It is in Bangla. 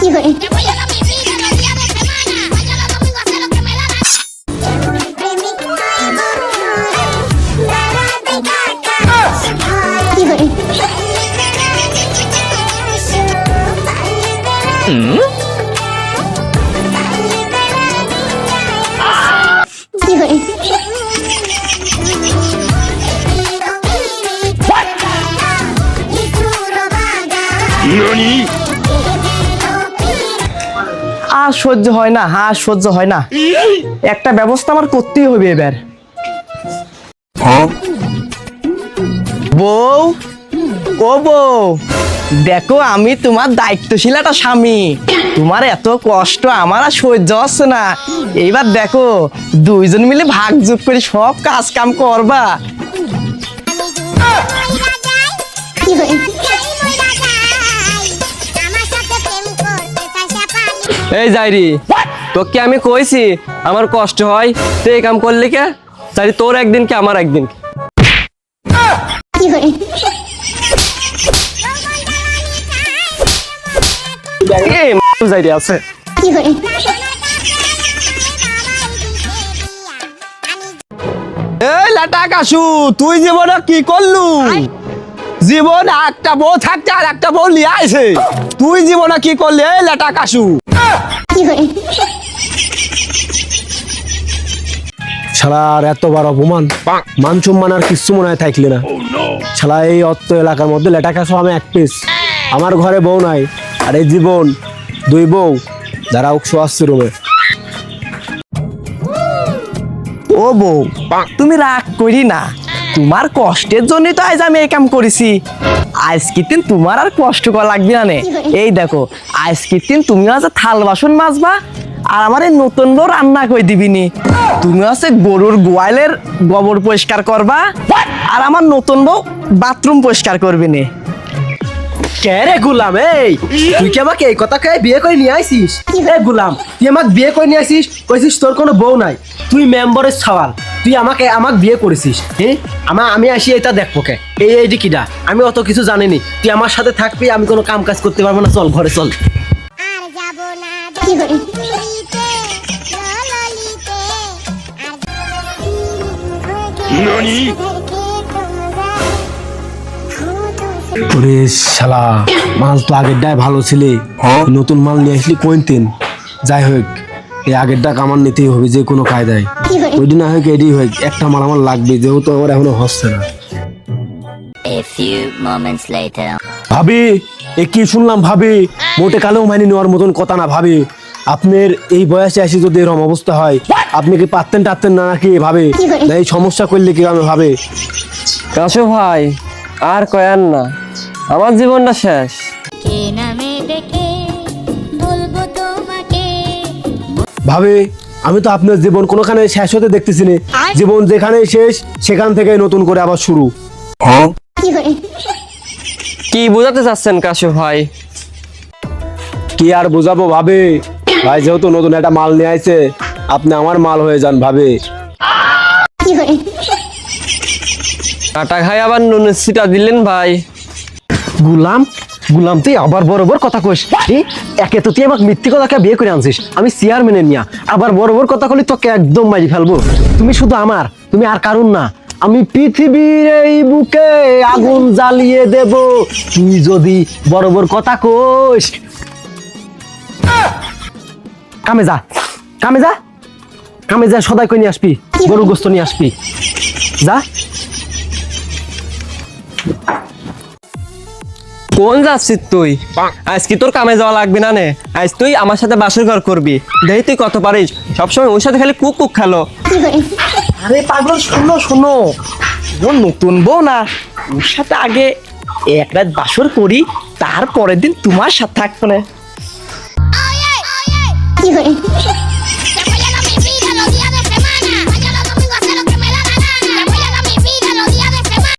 Te voy a dar mi vida los días de semana. Mañana domingo hacer lo que me da la আর সহ্য হয় না, আর সহ্য হয় না। একটা ব্যবস্থা আমার করতেই হবে এবার। বউ, ও বউ, দেখো আমি তোমার দায়িত্বশীল একটা স্বামী। তোমার এত কষ্ট আমার আর সহ্য হচ্ছে না। এইবার দেখো দুইজন মিলে ভাগ যোগ করে সব কাজ কাম করবা। এই যাইরি, তোকে আমি কইছি আমার কষ্ট হয়, তুই এই কাম করলি কে? যাইরি, তোর একদিন কি আমার একদিন কি? যাইরি আছে এই লাটা কাশু, তুই জীবনে কি করলু? জীবন একটা বউ থাকতে আর একটা বউ নিয়ে আইছে, তুই জীবনে কি করলি? এই লাটা কাশু, শালার এত বড় অপমান, মান সম্মান আর কিচ্ছু মনে হয় থাকলে না। শালা এই অত্ত এলাকার মধ্যে লেটা কাছো আমি এক পিস। আমার ঘরে বউ নাই, আর এই জীবন দুই বউ যারা উৎস আসছে রুমে। ও বউ, তুমি রাগ করি না, তোমার কষ্টের জন্য তো আজ আমি এই কাম করেছি। আজকের দিন তোমার আর কষ্ট করা লাগবে না। এই দেখো আজকের দিন তুমি আছে থাল বাসন মাজবা, আর আমার এই নতুন বউ রান্না করে দিবিনি। তুমি আছে গরুর গোয়ালের গোবর পরিষ্কার করবা, আর আমার নতুন বউ বাথরুম পরিষ্কার করবি নে। কে রে গুলাম, এই তুই কি আমাকে এই কথা কয়ে বিয়ে করে নিয়ে আইছিস? এ গুলাম, তুই আমাকে বিয়ে করে নিয়ে আসিস, কইছিস তোর কোনো বউ নাই, তুই মেম্বারের সওয়াল, তুই আমাকে বিয়ে করেছিস। হ্যাঁ, আমি আসি এটা দেখবো কে? এইটি কিডা? আমি অত কিছু জানিনি। তুই আমার সাথে থাকবি, আমি কোনো কাম কাজ করতে পারবো না। চল ঘরে চল। আর যাব না ললিতে ননি ওরে শালা, মাল তো আগেরটাই ভালো ছিলে, নতুন মাল নিয়ে আসলি কোনদিন? যাই হোক, এই আগেরটা কামান নিতেই হবে যে কোনো কায়দায়। ওই দিন না হোক এডি হোক, একটা মাল আমার লাগবে, যেহেতু আমার এখনো হচ্ছে না। A few moments later. ভাবি, এ কি শুনলাম ভাবি? মোটে কালেও মানি নেওয়ার মতন কথা না ভাবি। আপনার এই বয়সে আসি যদি এরকম অবস্থা হয়, আপনি কি পারতেন টারতেন না নাকি ভাবে? না এই সমস্যা করলে কি আমি ভাবে? কাশু ভাই, আর কয়ান না, আমার জীবনটা শেষ। কে নামে ডেকে বলবো তোমাকে। ভাবে, আমি তো আপনার জীবন কোনোখানে শেষ হতে দেখতেছি না। জীবন যেখানে শেষ সেখান থেকে নতুন করে আবার শুরু। কি বোঝাতে চাচ্ছেন কাশু ভাই? কি আর বোঝাবো ভাবে? ভাই যেহেতু নতুন একটা মাল নিয়ে আইছে, আপনি আমার মাল হয়ে যান ভাবে। কাটা খাই আবার নুনের সিটা দিলেন ভাই। গুলাম, গুলাম তুই আবার বড় বড় কথা কইস। একে তো তুই আমাকে মিথ্যে কথা বিয়ে করে আনছিস, আমি চেয়ারম্যানের মিয়া, আবার বড় বড় কথা কলি তোকে একদম মারি ফেলবো। তুমি শুধু আমার, তুমি আর কারণ না। আমি পৃথিবীর এই বুকে আগুন জ্বালিয়ে দেব তুই যদি বড় বড় কথা কইস। কামে যা, কামে যা, কামে যা, সদাই কই নিয়ে আসবি, গরু গোস্ত নিয়ে আসবি, যা। কোন যাচ্ছিস তুই? আজ কি তোর কামে যাওয়া লাগবে না নে? আজ তুই আমার সাথে বাসর ঘর করবি, দেখি তুই কত পারিস। সবসময় ওর সাথে খালি কুক কুক খেলো। আরে পাগল, শোনো শোনো, ও নতুন বউ না, ওর সাথে আগে এক রাত বাসর করি, তারপরের দিন তোমার সাথে থাকবো না।